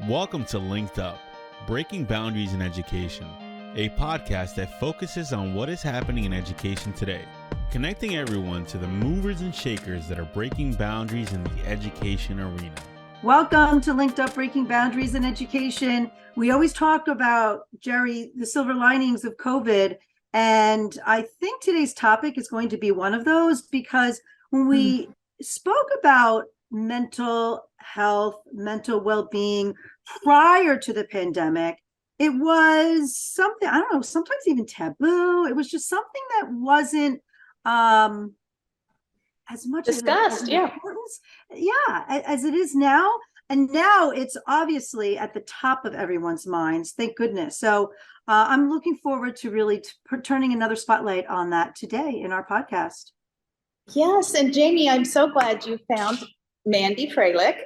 Welcome to LinkedUp, Breaking Boundaries in Education, a podcast that focuses on what is happening in education today, connecting everyone to the movers and shakers that are breaking boundaries in the education arena. Welcome to LinkedUp, Breaking Boundaries in Education. We always talk about, Jerry, the silver linings of COVID, and I think today's topic is going to be one of those, because when we spoke about mental health, mental well-being prior to the pandemic, it was something, I don't know, sometimes even taboo. It was just something that wasn't as much discussed, importance, as it is now. And now it's obviously at the top of everyone's minds, thank goodness. So I'm looking forward to really turning another spotlight on that today in our podcast. Yes, and Jamie, I'm so glad you found Mandy Froehlich.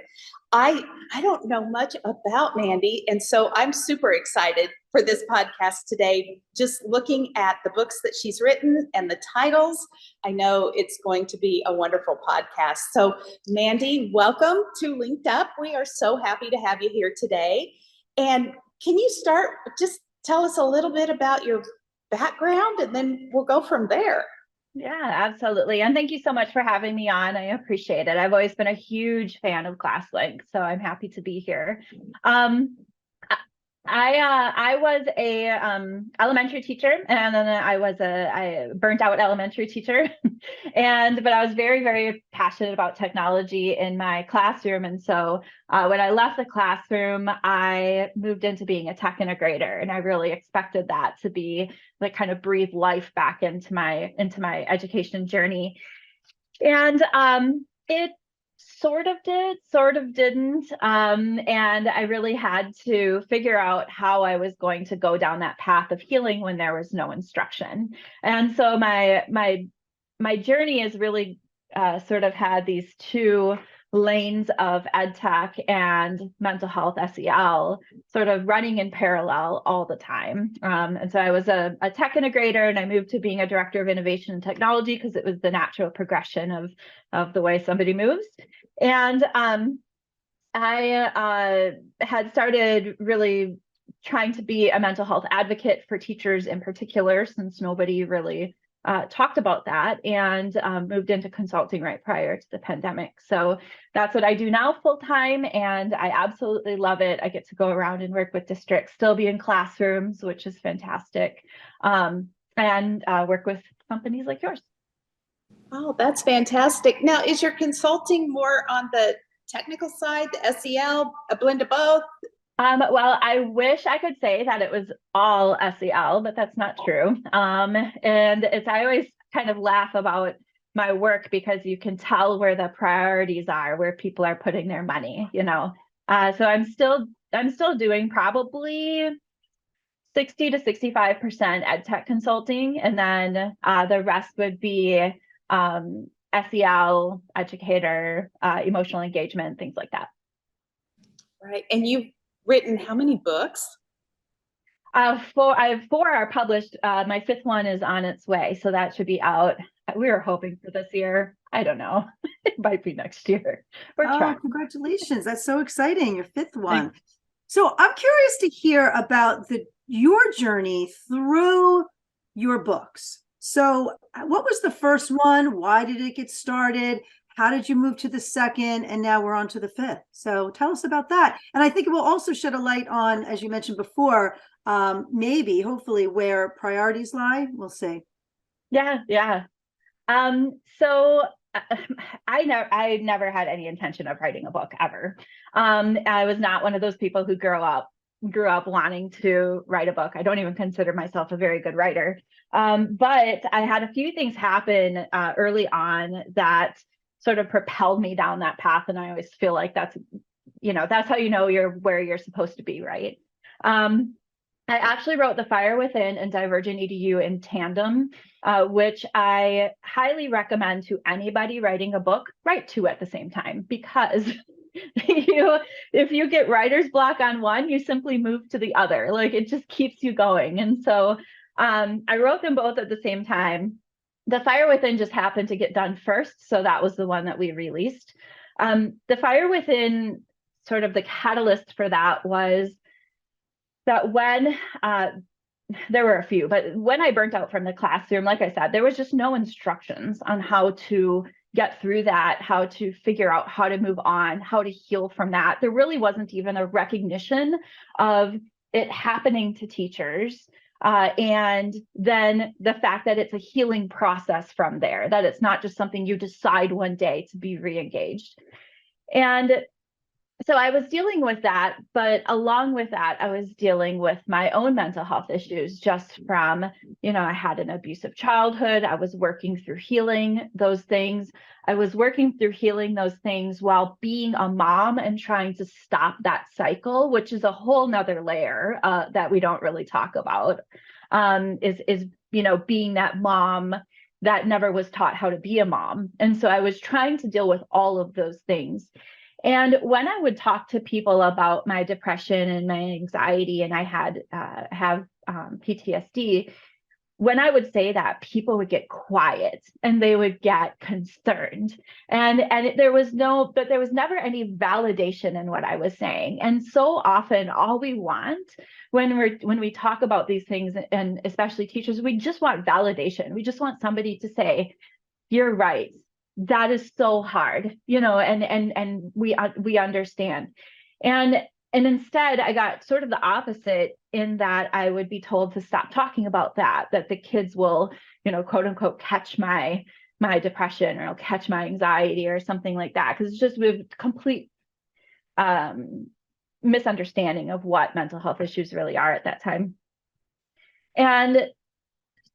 I don't know much about Mandy, and so I'm super excited for this podcast today. Just looking at the books that she's written and the titles, I know it's going to be a wonderful podcast. So Mandy, welcome to LinkedUp. We are so happy to have you here today. And can you start, just tell us a little bit about your background, and then we'll go from there. Yeah, absolutely. And thank you so much for having me on. I appreciate it. I've always been a huge fan of ClassLink, so I'm happy to be here. I was a elementary teacher, and then I burnt out elementary teacher, but I was very, very passionate about technology in my classroom. And so when I left the classroom, I moved into being a tech integrator, and I really expected that to be like kind of breathe life back into my education journey. And it sort of did, sort of didn't. And I really had to figure out how I was going to go down that path of healing when there was no instruction. And so my journey has really sort of had these two lanes of ed tech and mental health SEL sort of running in parallel all the time. And so I was a tech integrator, and I moved to being a director of innovation and technology because it was the natural progression of the way somebody moves. And I had started really trying to be a mental health advocate for teachers in particular, since nobody really talked about that, and moved into consulting right prior to the pandemic. So that's what I do now full time, and I absolutely love it. I get to go around and work with districts, still be in classrooms, which is fantastic, and work with companies like yours. Oh, that's fantastic. Now, is your consulting more on the technical side, the SEL, a blend of both? Well, I wish I could say that it was all SEL, but that's not true. And I always kind of laugh about my work because you can tell where the priorities are, where people are putting their money, So I'm still doing probably 60 to 65% ed tech consulting, and then the rest would be SEL, educator, emotional engagement, things like that. Right, and you've written how many books? Four are published. My fifth one is on its way, so that should be out. We were hoping for this year. I don't know. It might be next year. Congratulations. That's so exciting. Your fifth one. Thanks. So I'm curious to hear about your journey through your books. So what was the first one? Why did it get started? How did you move to the second? And now we're on to the fifth. So tell us about that. And I think it will also shed a light on, as you mentioned before, maybe, hopefully, where priorities lie. We'll see. Yeah. So I never had any intention of writing a book ever. I was not one of those people who grew up wanting to write a book. I don't even consider myself a very good writer. But I had a few things happen early on that sort of propelled me down that path. And I always feel like that's how you're where you're supposed to be, right? I actually wrote The Fire Within and Divergent EDU in tandem, which I highly recommend to anybody writing a book. Write two at the same time, because if you get writer's block on one, you simply move to the other. Like, it just keeps you going. And so I wrote them both at the same time. The Fire Within just happened to get done first, so that was the one that we released. The Fire Within sort of the catalyst for that was that when there were a few, but when I burnt out from the classroom, like I said, there was just no instructions on how to get through that, how to figure out how to move on, how to heal from that. There really wasn't even a recognition of it happening to teachers. And then the fact that it's a healing process from there, that it's not just something you decide one day to be re-engaged. And so I was dealing with that, but along with that, I was dealing with my own mental health issues just from, I had an abusive childhood. I was working through healing those things. I was working through healing those things while being a mom and trying to stop that cycle, which is a whole nother layer that we don't really talk about, is being that mom that never was taught how to be a mom. And so I was trying to deal with all of those things. And when I would talk to people about my depression and my anxiety, and I have PTSD, when I would say that, people would get quiet and they would get concerned. And there was never any validation in what I was saying. And so often, all we want when we talk about these things, and especially teachers, we just want validation. We just want somebody to say, "You're right. That is so hard," and we understand. And instead, I got sort of the opposite, in that I would be told to stop talking about that the kids will, quote unquote, catch my depression, or catch my anxiety or something like that, because it's just with complete misunderstanding of what mental health issues really are at that time. And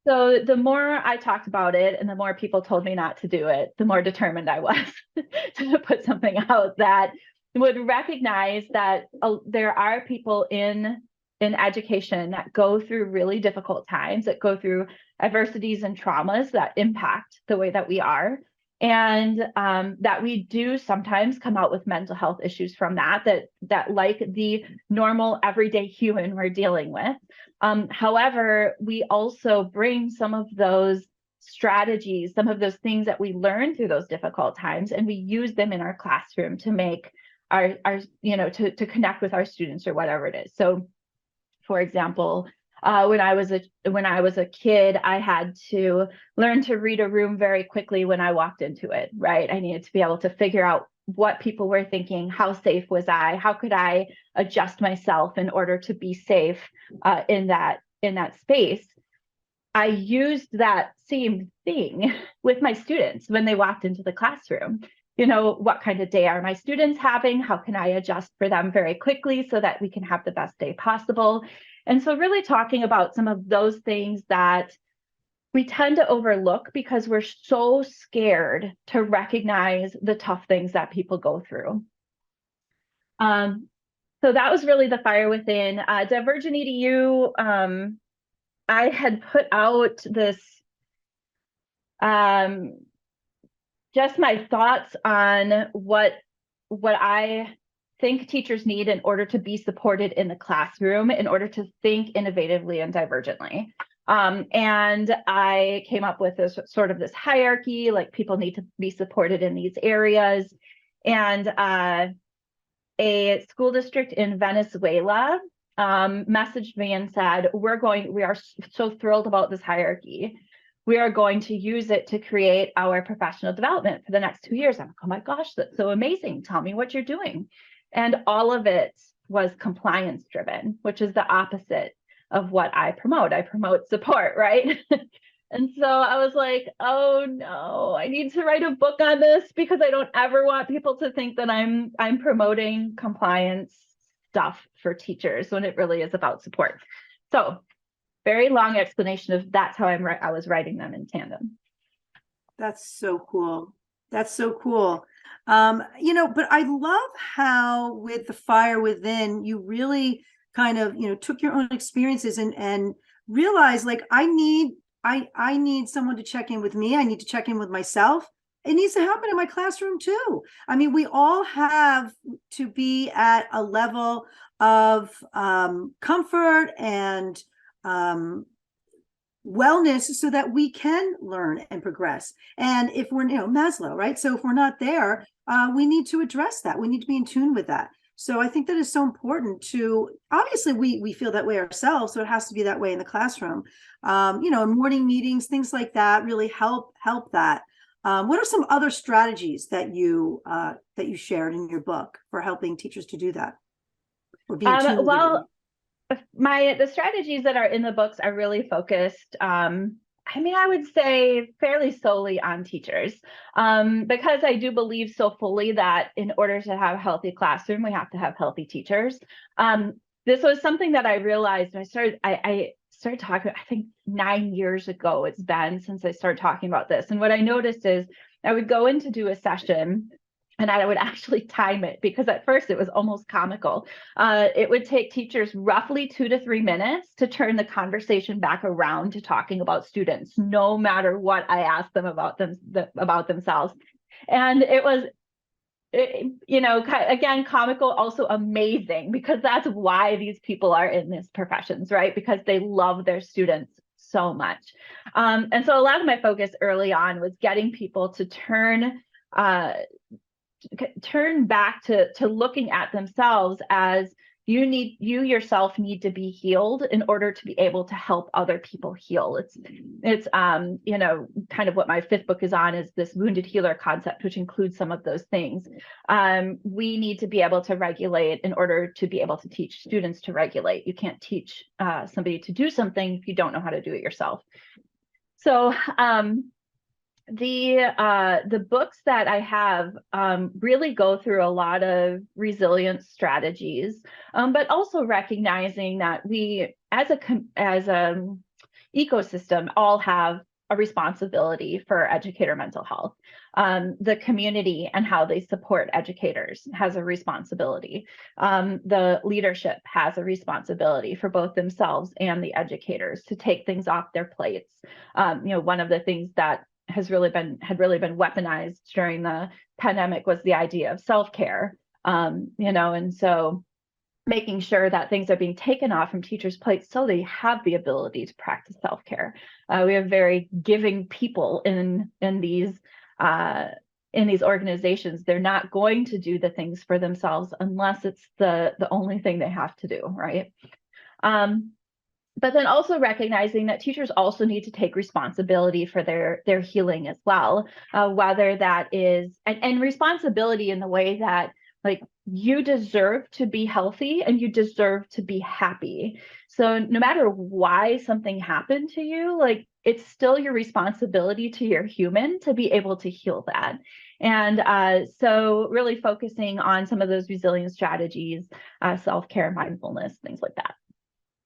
so the more I talked about it and the more people told me not to do it, the more determined I was to put something out that would recognize that there are people in education that go through really difficult times, that go through adversities and traumas that impact the way that we are. And that we do sometimes come out with mental health issues from that like the normal everyday human we're dealing with. However, we also bring some of those strategies, some of those things that we learn through those difficult times, and we use them in our classroom to make our to connect with our students or whatever it is. So, for example, when I was a kid, I had to learn to read a room very quickly when I walked into it, right? I needed to be able to figure out what people were thinking, how safe was I, how could I adjust myself in order to be safe in that space. I used that same thing with my students when they walked into the classroom. What kind of day are my students having? How can I adjust for them very quickly so that we can have the best day possible? And so really talking about some of those things that we tend to overlook because we're so scared to recognize the tough things that people go through. So that was really the fire within. Divergent EDU, I had put out this, just my thoughts on what I think teachers need in order to be supported in the classroom, in order to think innovatively and divergently. And I came up with this sort of this hierarchy, like people need to be supported in these areas. And a school district in Venezuela messaged me and said, we are so thrilled about this hierarchy. We are going to use it to create our professional development for the next 2 years. I'm like, oh my gosh, that's so amazing. Tell me what you're doing. And all of it was compliance driven, which is the opposite of what I promote. I promote support, right? And so I was like, oh no, I need to write a book on this, because I don't ever want people to think that I'm promoting compliance stuff for teachers when it really is about support. So very long explanation of that's how I was writing them in tandem. That's so cool. That's so cool. But I love how with the fire within, you really kind of, took your own experiences and realized, like, I need someone to check in with me. I need to check in with myself. It needs to happen in my classroom too. I mean, we all have to be at a level of comfort and wellness so that we can learn and progress. And if we're, Maslow, right? So if we're not there, we need to address that. We need to be in tune with that. So I think that is so important to, obviously we feel that way ourselves, so it has to be that way in the classroom. Morning meetings, things like that really help that. What are some other strategies that you shared in your book for helping teachers to do that? Or be Well, the strategies that are in the books are really focused, I would say fairly solely on teachers, because I do believe so fully that in order to have a healthy classroom, we have to have healthy teachers. This was something that I realized when I started talking, I think 9 years ago it's been since I started talking about this. And what I noticed is I would go in to do a session and I would actually time it, because at first it was almost comical. It would take teachers roughly 2 to 3 minutes to turn the conversation back around to talking about students, no matter what I asked them about themselves. And it was, again, comical, also amazing, because that's why these people are in these professions, right? Because they love their students so much. And so a lot of my focus early on was getting people to turn back to looking at themselves as you yourself need to be healed in order to be able to help other people heal. It's kind of what my 5th book is on, is this wounded healer concept, which includes some of those things. We need to be able to regulate in order to be able to teach students to regulate. You can't teach somebody to do something if you don't know how to do it yourself. So the books that I have really go through a lot of resilience strategies, but also recognizing that we, as a ecosystem, all have a responsibility for educator mental health. The community and how they support educators has a responsibility. The leadership has a responsibility for both themselves and the educators to take things off their plates. One of the things that had really been weaponized during the pandemic was the idea of self-care, and so making sure that things are being taken off from teachers' plates so they have the ability to practice self-care. We have very giving people in these organizations. They're not going to do the things for themselves unless it's the only thing they have to do, right? But then also recognizing that teachers also need to take responsibility for their healing as well, whether that is, and responsibility in the way that, like, you deserve to be healthy and you deserve to be happy. So no matter why something happened to you, like, it's still your responsibility to your human to be able to heal that. And so really focusing on some of those resilience strategies, self-care, mindfulness, things like that.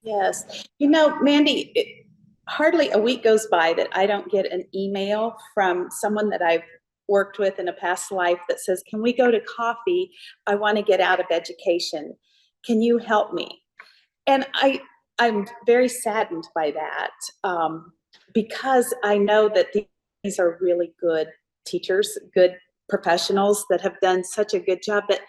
Yes. Mandy, hardly a week goes by that I don't get an email from someone that I've worked with in a past life that says, can we go to coffee? I want to get out of education. Can you help me? And I'm very saddened by that, because I know that these are really good teachers, good professionals that have done such a good job, but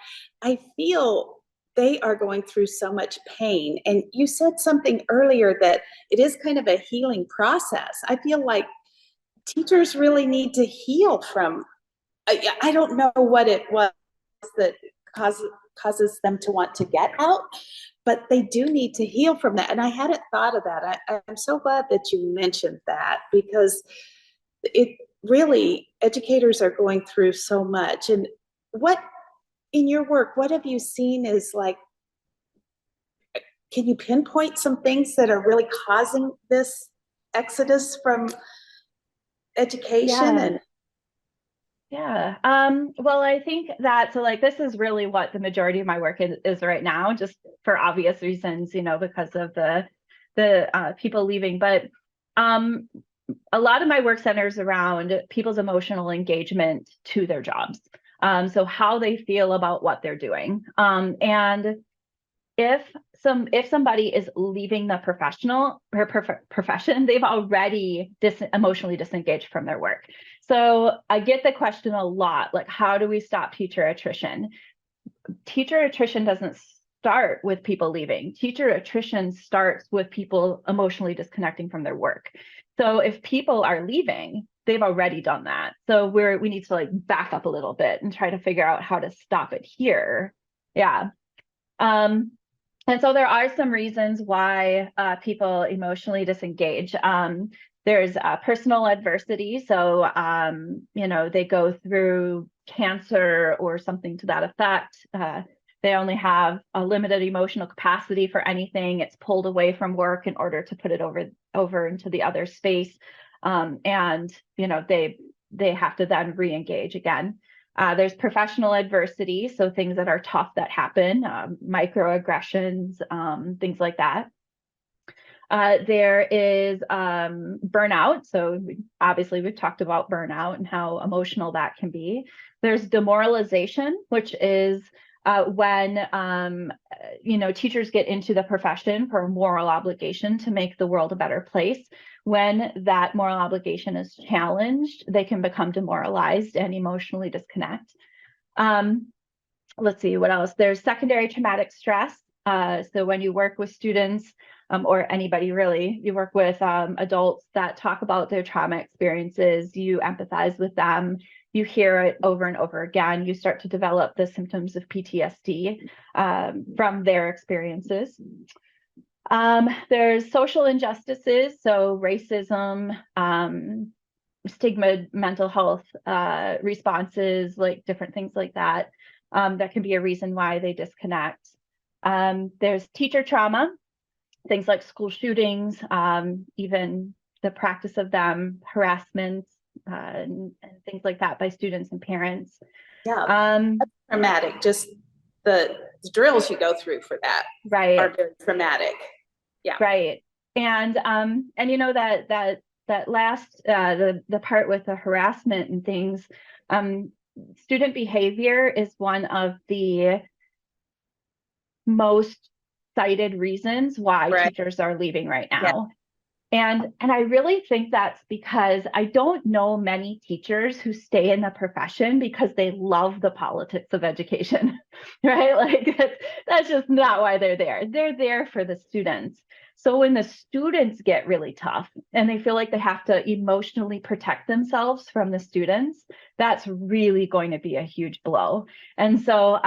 I feel they are going through so much pain. And you said something earlier that it is kind of a healing process. I feel like teachers really need to heal from, I don't know what it was that causes them to want to get out, but they do need to heal from that. And I hadn't thought of that. I'm so glad that you mentioned that, because it really, educators are going through so much. And in your work, what have you seen is, like, can you pinpoint some things that are really causing this exodus from education? Well, I think that, so, like, this is really what the majority of my work is right now, just for obvious reasons, because of the people leaving. But a lot of my work centers around people's emotional engagement to their jobs. So how they feel about what they're doing. And if somebody is leaving the profession, they've already emotionally disengaged from their work. So I get the question a lot, like, how do we stop teacher attrition? Teacher attrition doesn't start with people leaving. Teacher attrition starts with people emotionally disconnecting from their work. So if people are leaving, they've already done that. So we need to, like, back up a little bit and try to figure out how to stop it here. Yeah. And so there are some reasons why people emotionally disengage. There's personal adversity. So, they go through cancer or something to that effect. They only have a limited emotional capacity for anything. It's pulled away from work in order to put it over into the other space. They have to then re-engage again. There's professional adversity, so things that are tough that happen, microaggressions, things like that. There is burnout. So obviously we've talked about burnout and how emotional that can be. There's demoralization, which is when teachers get into the profession for a moral obligation to make the world a better place. When that moral obligation is challenged, they can become demoralized and emotionally disconnect. Let's see what else. There's secondary traumatic stress. So when you work with students, or anybody really, you work with adults that talk about their trauma experiences, you empathize with them, you hear it over and over again, you start to develop the symptoms of PTSD from their experiences. There's social injustices, so racism, stigma, mental health responses, like different things like that. That can be a reason why they disconnect. There's teacher trauma, things like school shootings, even the practice of them, harassment, and things like that by students and parents. Yeah, that's traumatic. Just the drills you go through for that, right, are very traumatic. Yeah, right. And that last the part with the harassment and things, student behavior is one of the most cited reasons why teachers are leaving right now. Yeah. And I really think that's because I don't know many teachers who stay in the profession because they love the politics of education, right? Like that's just not why they're there. They're there for the students. So when the students get really tough and they feel like they have to emotionally protect themselves from the students, that's really going to be a huge blow. And so,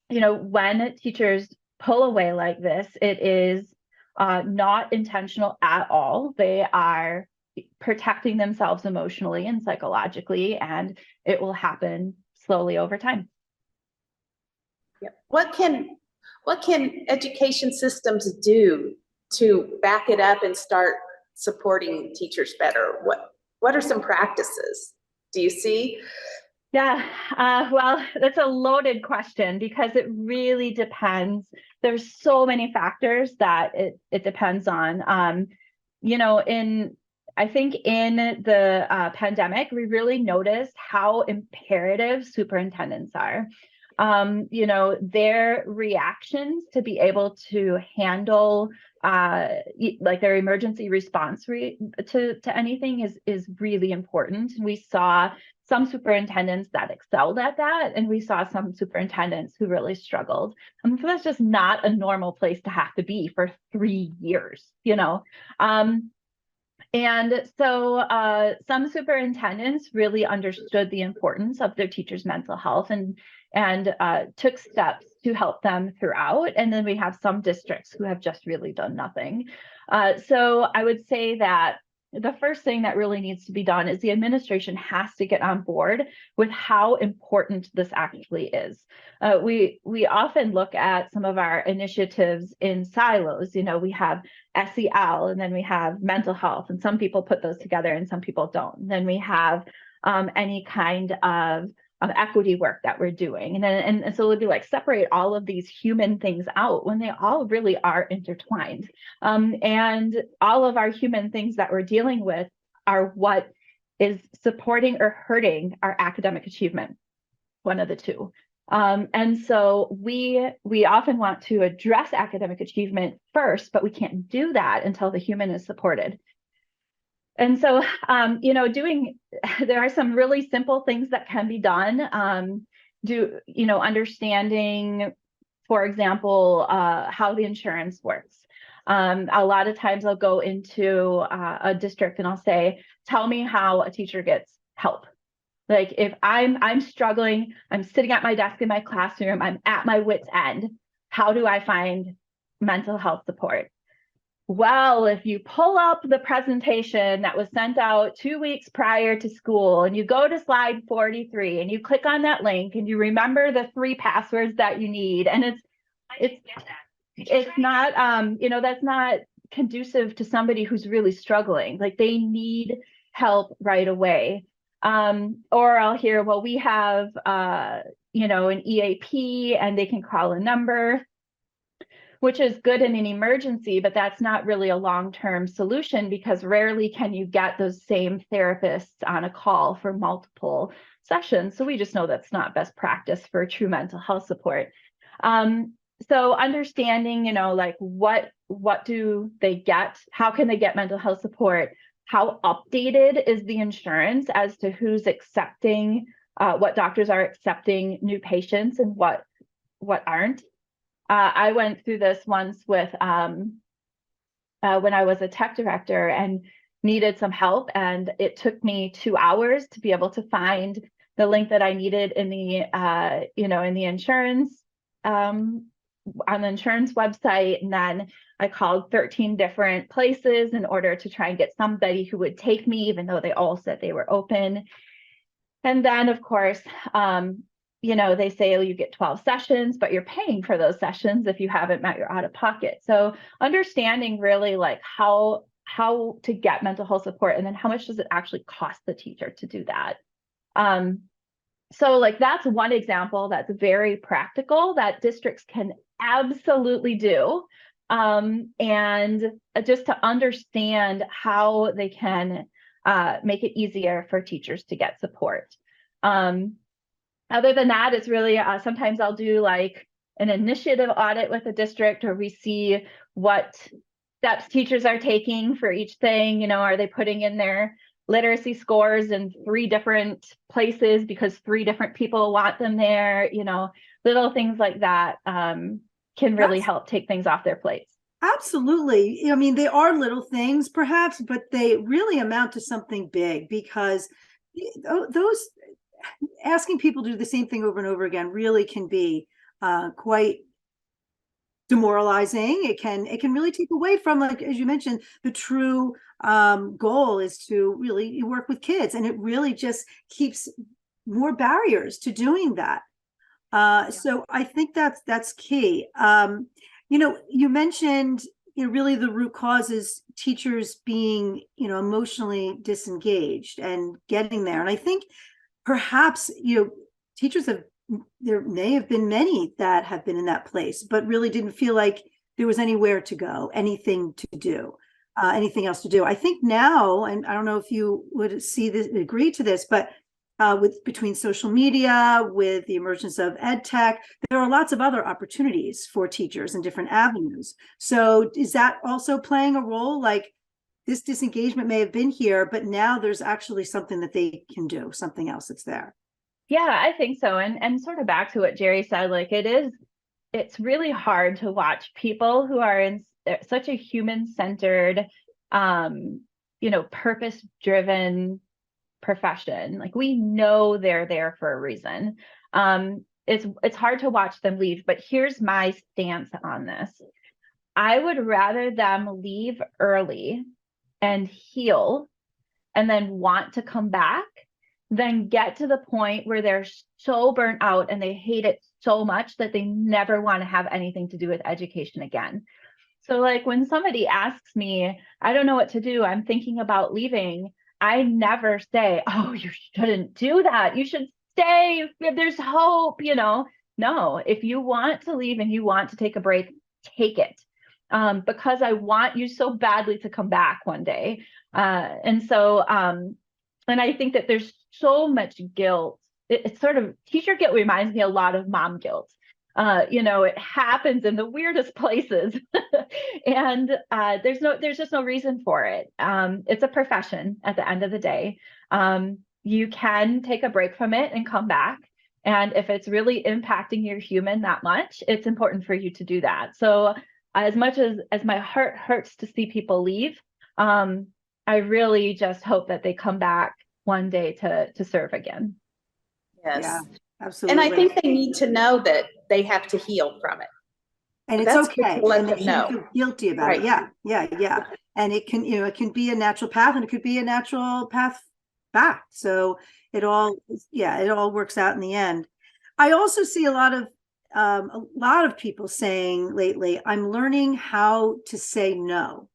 when teachers pull away like this, it is not intentional at all. They are protecting themselves emotionally and psychologically, and it will happen slowly over time. Yep. What can education systems do to back it up and start supporting teachers better? What are some practices do you see? Yeah, well, that's a loaded question because it really depends. There's so many factors that it depends on. I think in the pandemic, we really noticed how imperative superintendents are. Their reactions to be able to handle like their emergency response to anything is really important. We saw some superintendents that excelled at that, and we saw some superintendents who really struggled. So that's just not a normal place to have to be for 3 years, And so some superintendents really understood the importance of their teachers' mental health and took steps to help them throughout. And then we have some districts who have just really done nothing. So I would say that the first thing that really needs to be done is the administration has to get on board with how important this actually is. We often look at some of our initiatives in silos. We have SEL, and then we have mental health, and some people put those together and some people don't. And then we have any kind of equity work that we're doing. And so it'll be like separate all of these human things out when they all really are intertwined. And all of our human things that we're dealing with are what is supporting or hurting our academic achievement, one of the two. And so we often want to address academic achievement first, but we can't do that until the human is supported. And so, there are some really simple things that can be done. Understanding, for example, how the insurance works. A lot of times I'll go into a district and I'll say, tell me how a teacher gets help. Like if I'm struggling, I'm sitting at my desk in my classroom, I'm at my wit's end. how do I find mental health support? Well, if you pull up the presentation that was sent out 2 weeks prior to school and you go to slide 43 and you click on that link and you remember the 3 passwords that you need, and it's not, that's not conducive to somebody who's really struggling. Like, they need help right away. Or I'll hear, well, we have, an EAP and they can call a number, which is good in an emergency, but that's not really a long-term solution, because rarely can you get those same therapists on a call for multiple sessions. So we just know that's not best practice for true mental health support. So understanding, like what do they get? How can they get mental health support? How updated is the insurance as to who's accepting, what doctors are accepting new patients and what aren't? I went through this once with when I was a tech director and needed some help, and it took me 2 hours to be able to find the link that I needed in the in the insurance on the insurance website. And then I called 13 different places in order to try and get somebody who would take me, even though they all said they were open. And then, of course, they say, oh, you get 12 sessions, but you're paying for those sessions if you haven't met your out of pocket. So understanding really like how to get mental health support, and then how much does it actually cost the teacher to do that? So like, that's one example that's very practical that districts can absolutely do. And just to understand how they can make it easier for teachers to get support. Other than that, it's really sometimes I'll do like an initiative audit with a district, or we see what steps teachers are taking for each thing. Are they putting in their literacy scores in 3 different places because 3 different people want them there? Little things like that can really help take things off their plates. Absolutely. I mean, they are little things perhaps, but they really amount to something big, because those asking people to do the same thing over and over again really can be quite demoralizing. It can really take away from, like, as you mentioned, the true goal is to really work with kids, and it really just keeps more barriers to doing that. So I think that's key. You mentioned, really the root cause is teachers being, emotionally disengaged and getting there. And I think perhaps, teachers there may have been many that have been in that place, but really didn't feel like there was anywhere to go, anything to do, anything else to do. I think now, and I don't know if you would agree to this, but between social media, with the emergence of ed tech, there are lots of other opportunities for teachers in different avenues. So is that also playing a role? Like, this disengagement may have been here, but now there's actually something that they can do, something else that's there. Yeah, I think so. And sort of back to what Jerry said, like, it's really hard to watch people who are in such a human-centered, purpose-driven profession. Like, we know they're there for a reason. It's hard to watch them leave, but here's my stance on this. I would rather them leave early and heal and then want to come back than get to the point where they're so burnt out and they hate it so much that they never want to have anything to do with education again. So like, when somebody asks me, I don't know what to do, I'm thinking about leaving, I never say, oh, you shouldn't do that, you should stay, there's hope. No, if you want to leave and you want to take a break, take it. Because I want you so badly to come back one day. And I think that there's so much guilt. It's sort of, teacher guilt reminds me a lot of mom guilt. It happens in the weirdest places. And there's just no reason for it. It's a profession at the end of the day. You can take a break from it and come back. And if it's really impacting your human that much, it's important for you to do that. So as much as my heart hurts to see people leave, I really just hope that they come back one day to serve again. Yes. Yeah, absolutely. And I think they need to know that they have to heal from it. And it's That's good okay. to let And they them shouldn't know. feel guilty about Right. it. Yeah, yeah, yeah. And it can, it can be a natural path, and it could be a natural path back. So it all, yeah, it all works out in the end. I also see a lot of people saying lately, I'm learning how to say no.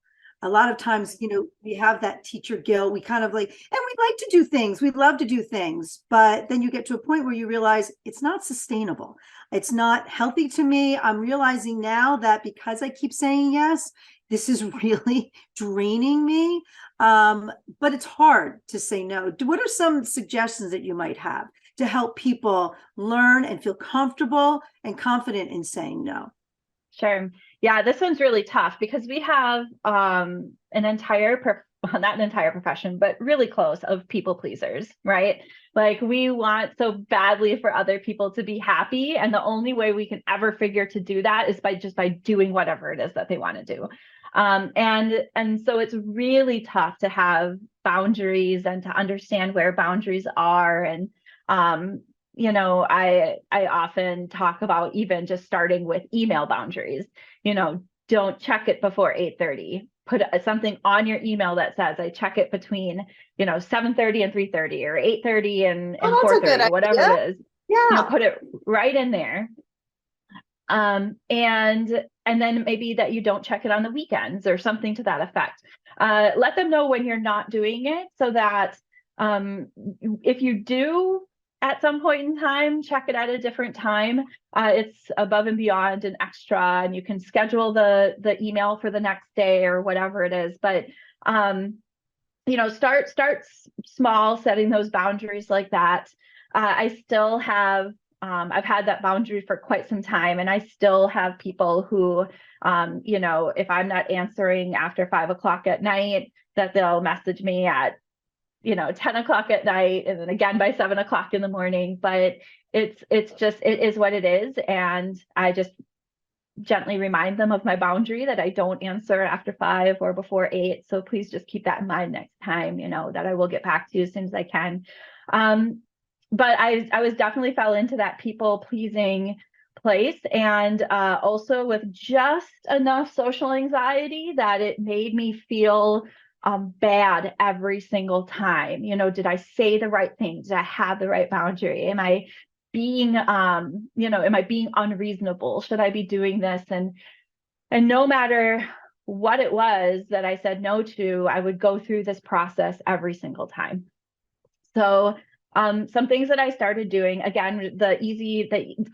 A lot of times, we have that teacher guilt. We kind of like, and we like to do things. We love to do things, but then you get to a point where you realize it's not sustainable. It's not healthy to me. I'm realizing now that because I keep saying yes, this is really draining me. But it's hard to say no. What are some suggestions that you might have to help people learn and feel comfortable and confident in saying no? Sure. Yeah, this one's really tough because we have an entire, not an entire profession, but really close of people pleasers, right? Like we want so badly for other people to be happy. And the only way we can ever figure to do that is by doing whatever it is that they want to do. And so it's really tough to have boundaries and to understand where boundaries are. And I often talk about even just starting with email boundaries. Don't check it before 8:30. Put something on your email that says I check it between 7:30 and 3:30 or 8:30 and Oh, that's a good 4:30, whatever idea. it is. Yeah. Put it right in there. And then maybe that you don't check it on the weekends or something to that effect. Let them know when you're not doing it so that if you do at some point in time, check it at a different time. It's above and beyond and extra, and you can schedule the email for the next day or whatever it is. But start small, setting those boundaries like that. I still have I've had that boundary for quite some time, and I still have people who, if I'm not answering after 5 o'clock at night, that they'll message me at 10 o'clock at night and then again by 7 o'clock in the morning. But it is what it is. And I just gently remind them of my boundary that I don't answer after 5 or before 8. So please just keep that in mind next time, that I will get back to you as soon as I can. But I was definitely fell into that people pleasing place, and also with just enough social anxiety that it made me feel bad every single time. Did I say the right thing? Did I have the right boundary? Am I being unreasonable? Should I be doing this? And no matter what it was that I said no to, I would go through this process every single time. So some things that I started doing, again, the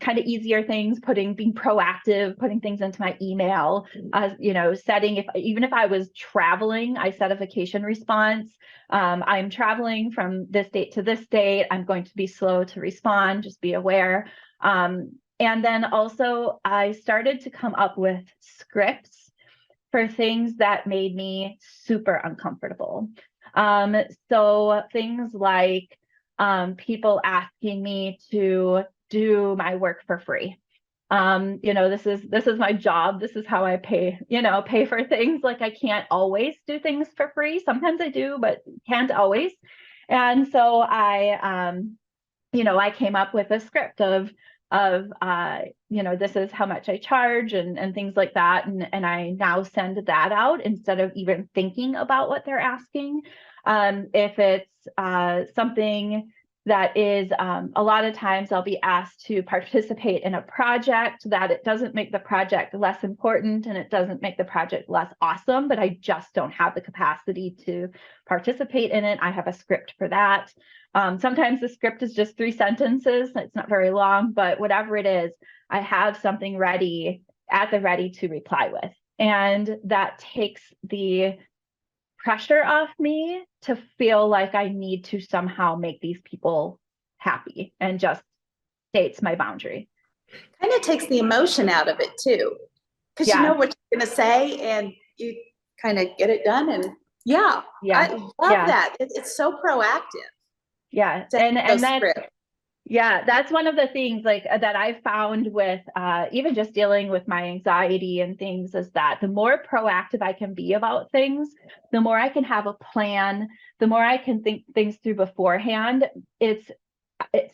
kind of easier things, being proactive, putting things into my email, setting, even if I was traveling, I set a vacation response. I'm traveling from this date to this date. I'm going to be slow to respond, just be aware. And then also I started to come up with scripts for things that made me super uncomfortable. So things like people asking me to do my work for free. This is my job. This is how I pay for things. Like I can't always do things for free. Sometimes I do, but can't always. And so I came up with a script of this is how much I charge and things like that. And I now send that out instead of even thinking about what they're asking. If it's something that is a lot of times I'll be asked to participate in a project that it doesn't make the project less important and it doesn't make the project less awesome, but I just don't have the capacity to participate in it. I have a script for that. Sometimes the script is just 3 sentences. It's not very long, but whatever it is, I have something ready to reply with. And that takes the pressure off me to feel like I need to somehow make these people happy, and just states my boundary. Kind of takes the emotion out of it too, because you know what you're going to say and you kind of get it done. And I love that. It's so proactive. Yeah. And that's one of the things that I've found with even just dealing with my anxiety and things, is that the more proactive I can be about things, the more I can have a plan, the more I can think things through beforehand. It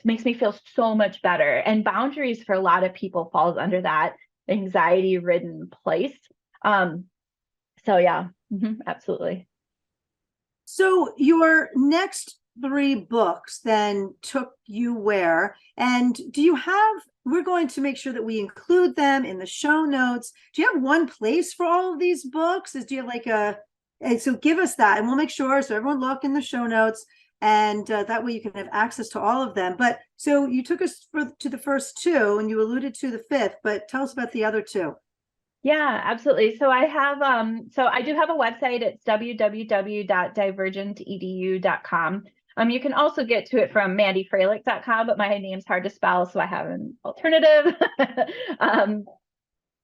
makes me feel so much better. And boundaries for a lot of people falls under that. anxiety-ridden place. So yeah, absolutely. So your next 3 books then took you where? And do you have, we're going to make sure that we include them in the show notes. Do you have one place for all of these books? Do you have like so give us that and we'll make sure. So everyone look in the show notes and that way you can have access to all of them. But so you took us to the first 2 and you alluded to the 5th, but tell us about the other 2. Yeah, absolutely. So I have, so I do have a website. It's www.divergentedu.com. You can also get to it from mandyfroehlich.com, but my name's hard to spell, so I have an alternative.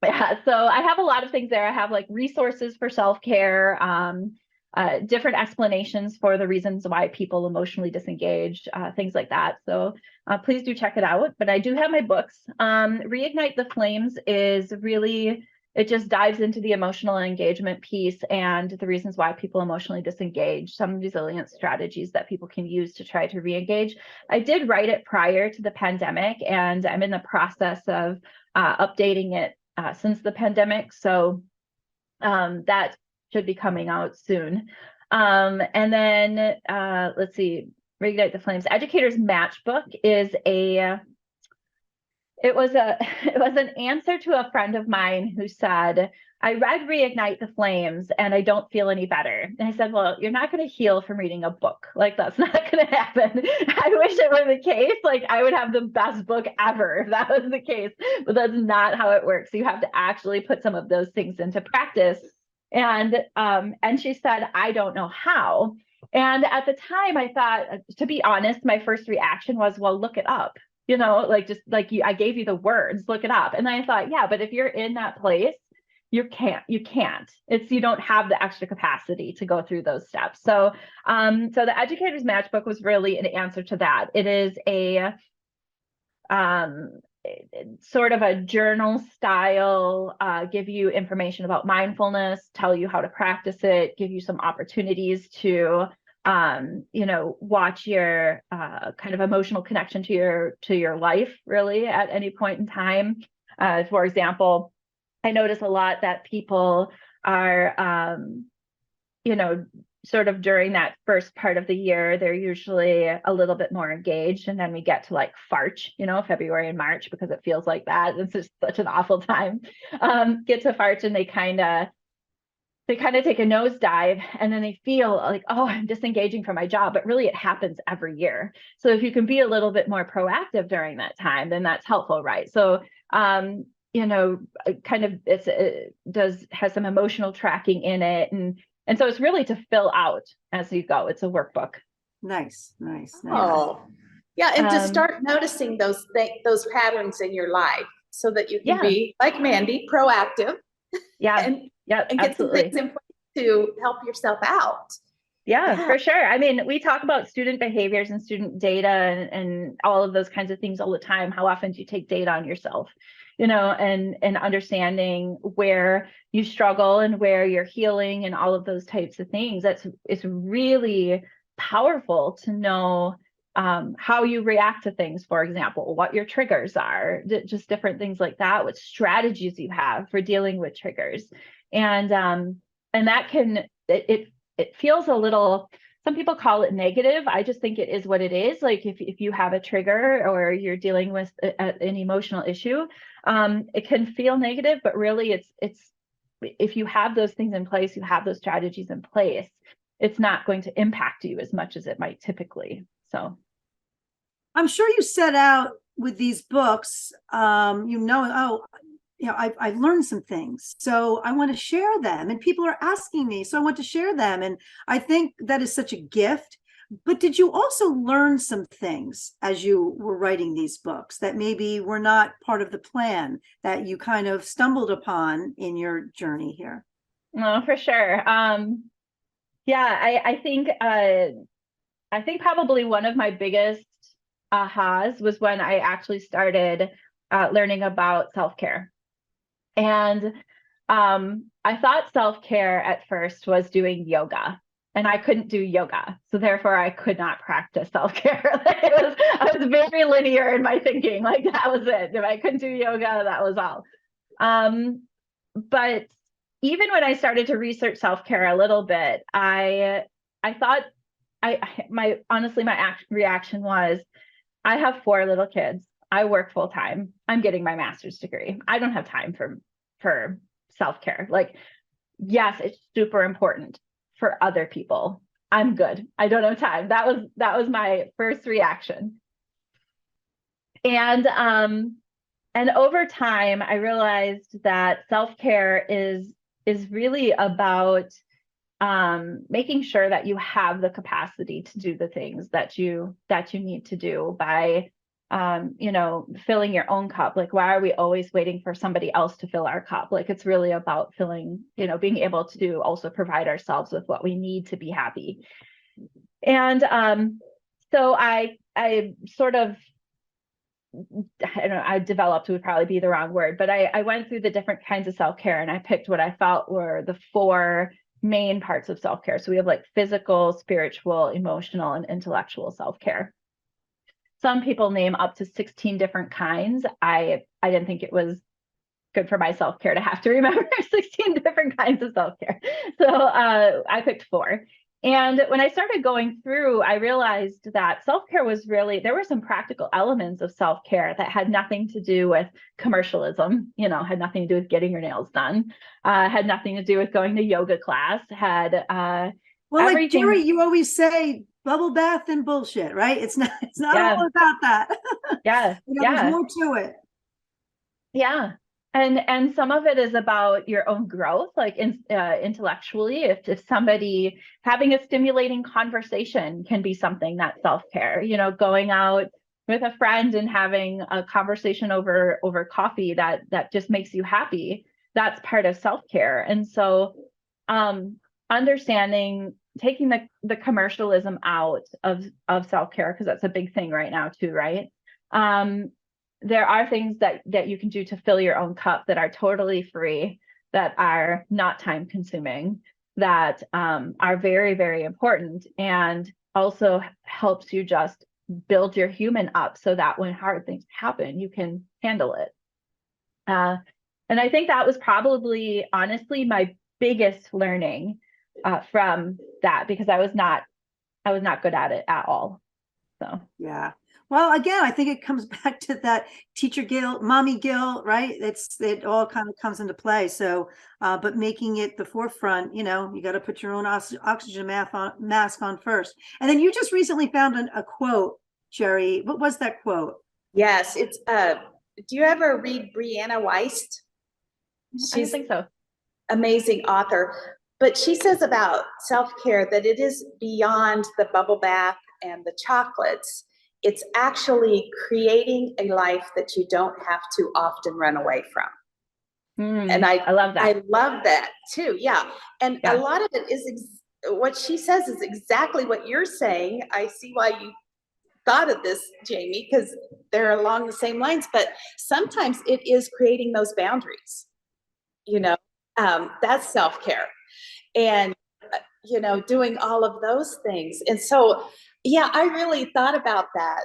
Yeah, so I have a lot of things there. I have like resources for self-care, different explanations for the reasons why people emotionally disengage, things like that. So please do check it out. But I do have my books. Reignite the Flames is really, it just dives into the emotional engagement piece and the reasons why people emotionally disengage, some resilience strategies that people can use to try to re-engage. I did write it prior to the pandemic, and I'm in the process of updating it since the pandemic. So that should be coming out soon. And then let's see, Reignite the Flames. Educator's Matchbook is it was an answer to a friend of mine who said, I read Reignite the Flames and I don't feel any better. And I said, well, you're not going to heal from reading a book. Like, that's not going to happen. I wish it were the case. Like, I would have the best book ever if that was the case, but that's not how it works. You have to actually put some of those things into practice. And she said, I don't know how. And at the time I thought, to be honest, my first reaction was, well, look it up. Like, just like I gave you the words, look it up. And I thought, yeah, but if you're in that place, you can't. You don't have the extra capacity to go through those steps. So the Educator's Matchbook was really an answer to that. It is a sort of a journal style, give you information about mindfulness, tell you how to practice it, give you some opportunities to watch your kind of emotional connection to your life really at any point in time. For example, I notice a lot that people are, sort of during that first part of the year, they're usually a little bit more engaged. And then we get to like March, February and March, because it feels like that. It's just such an awful time. Get to March and they kind of take a nosedive, and then they feel like, oh, I'm disengaging from my job, but really it happens every year. So if you can be a little bit more proactive during that time, then that's helpful, right? So, kind of has some emotional tracking in it. And so it's really to fill out as you go. It's a workbook. Nice. Oh, yeah. And to start noticing those patterns in your life so that you can be, like Mandy, proactive. Yeah. And get absolutely. some things in place to help yourself out. Yeah, for sure. I mean, we talk about student behaviors and student data and all of those kinds of things all the time. How often do you take data on yourself? And understanding where you struggle and where you're healing and all of those types of things. It's really powerful to know how you react to things, for example, what your triggers are, just different things like that, what strategies you have for dealing with triggers. And that it feels a little, some people call it negative. I just think it is what it is. Like if you have a trigger or you're dealing with an emotional issue, it can feel negative, but really it's if you have those things in place, you have those strategies in place, it's not going to impact you as much as it might typically. So I'm sure you set out with these books, I've learned some things, so I want to share them, and people are asking me, so I want to share them. And I think that is such a gift. But did you also learn some things as you were writing these books that maybe were not part of the plan, that you kind of stumbled upon in your journey here? No, for sure. I think probably one of my biggest ahas was when I actually started learning about self-care. And I thought self-care at first was doing yoga, and I couldn't do yoga. So therefore I could not practice self-care. I was very linear in my thinking. Like, that was it. If I couldn't do yoga, that was all. But even when I started to research self-care a little bit, I thought honestly, my reaction was, I have 4 little kids. I work full time. I'm getting my master's degree. I don't have time for self-care. Like, yes, it's super important for other people. I'm good. I don't have time. That was my first reaction. And over time, I realized that self-care is really about making sure that you have the capacity to do the things that you need to do by filling your own cup. Like, why are we always waiting for somebody else to fill our cup? Like, it's really about filling, being able to also provide ourselves with what we need to be happy. And so I sort of, I don't know, I developed would probably be the wrong word, but I went through the different kinds of self-care, and I picked what I felt were the 4 main parts of self-care. So we have like physical, spiritual, emotional, and intellectual self-care. Some people name up to 16 different kinds. I didn't think it was good for my self-care to have to remember 16 different kinds of self-care. So I picked 4. And when I started going through, I realized that self-care was really, there were some practical elements of self-care that had nothing to do with commercialism, had nothing to do with getting your nails done, had nothing to do with going to yoga class, had well, everything. like Jerry, you always say bubble bath and bullshit, right? It's not all about that. Yeah. There's more to it. Yeah. And some of it is about your own growth, like intellectually. If somebody having a stimulating conversation can be something that's self-care, going out with a friend and having a conversation over coffee that just makes you happy, that's part of self-care. And so understanding, taking the commercialism out of self-care, because that's a big thing right now too, right? There are things that you can do to fill your own cup that are totally free, that are not time consuming, that are very, very important, and also helps you just build your human up so that when hard things happen, you can handle it. And I think that was probably, honestly, my biggest learning from that, because I was not good at it at all. So yeah. Well, again, I think it comes back to that teacher guilt, mommy guilt, right? It all kind of comes into play. So, but making it the forefront, you got to put your own oxygen mask on first. And then you just recently found a quote, Jerry. What was that quote? Yes, it's do you ever read Brianna Weist? I don't think so. Amazing author. But she says about self-care that it is beyond the bubble bath and the chocolates. It's actually creating a life that you don't have to often run away from. And I love that. I love that too. Yeah. And a lot of it is what she says is exactly what you're saying. I see why you thought of this, Jamie, because they're along the same lines. But sometimes it is creating those boundaries. That's self-care. And doing all of those things. And so I really thought about that.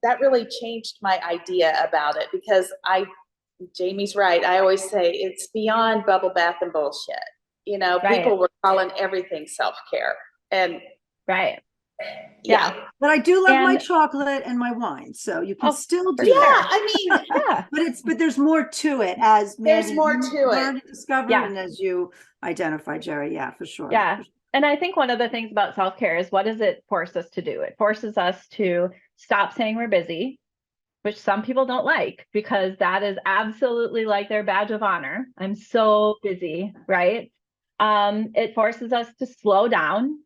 That really changed my idea about it, because Jamie's right. I always say it's beyond bubble bath and bullshit. People were calling everything self-care. And yeah. But I do love my chocolate and my wine, so you can still do that. I mean, but there's more to it, as Mandy, there's more to it. Discovered, and as you identify, Jerry. Yeah, for sure. Yeah. And I think one of the things about self-care is, what does it force us to do? It forces us to stop saying we're busy, which some people don't like, because that is absolutely like their badge of honor. I'm so busy, right? It forces us to slow down.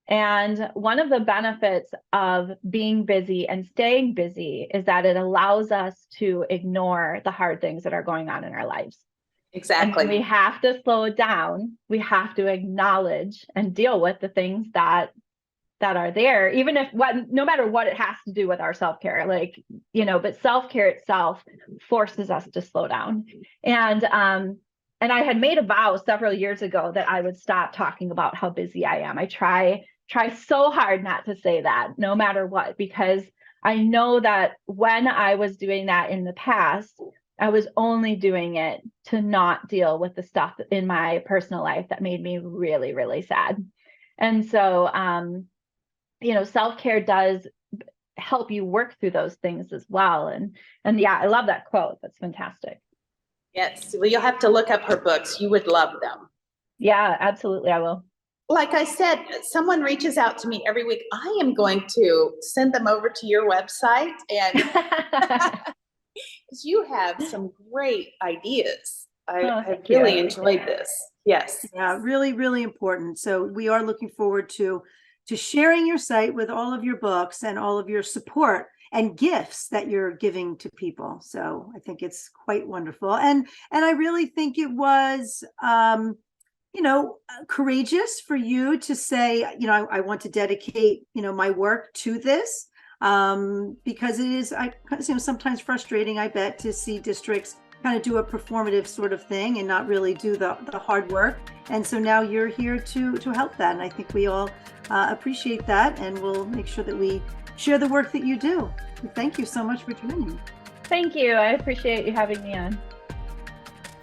And one of the benefits of being busy and staying busy is that it allows us to ignore the hard things that are going on in our lives. Exactly. And we have to slow down. We have to acknowledge and deal with the things that are there, even if no matter what it has to do with our self-care, but self-care itself forces us to slow down. And I had made a vow several years ago that I would stop talking about how busy I am. I try so hard not to say that, no matter what, because I know that when I was doing that in the past, I was only doing it to not deal with the stuff in my personal life that made me really, really sad. And so, self-care does help you work through those things as well. And yeah, I love that quote. That's fantastic. Yes, well, you'll have to look up her books. You would love them. Yeah, absolutely. I will. Like I said, someone reaches out to me every week. I am going to send them over to your website, and because you have some great ideas. I really enjoyed this. Yes. Yeah, really, really important. So we are looking forward to sharing your site with all of your books and all of your support and gifts that you're giving to people. So I think it's quite wonderful. And I really think it was courageous for you to say, I want to dedicate, my work to this, because it is, sometimes frustrating, I bet, to see districts kind of do a performative sort of thing and not really do the hard work. And so now you're here to help that. And I think we all appreciate that, and we'll make sure that we share the work that you do. Thank you so much for joining. Thank you. I appreciate you having me on.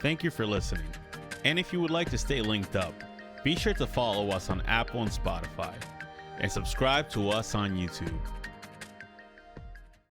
Thank you for listening. And if you would like to stay linked up, be sure to follow us on Apple and Spotify, and subscribe to us on YouTube.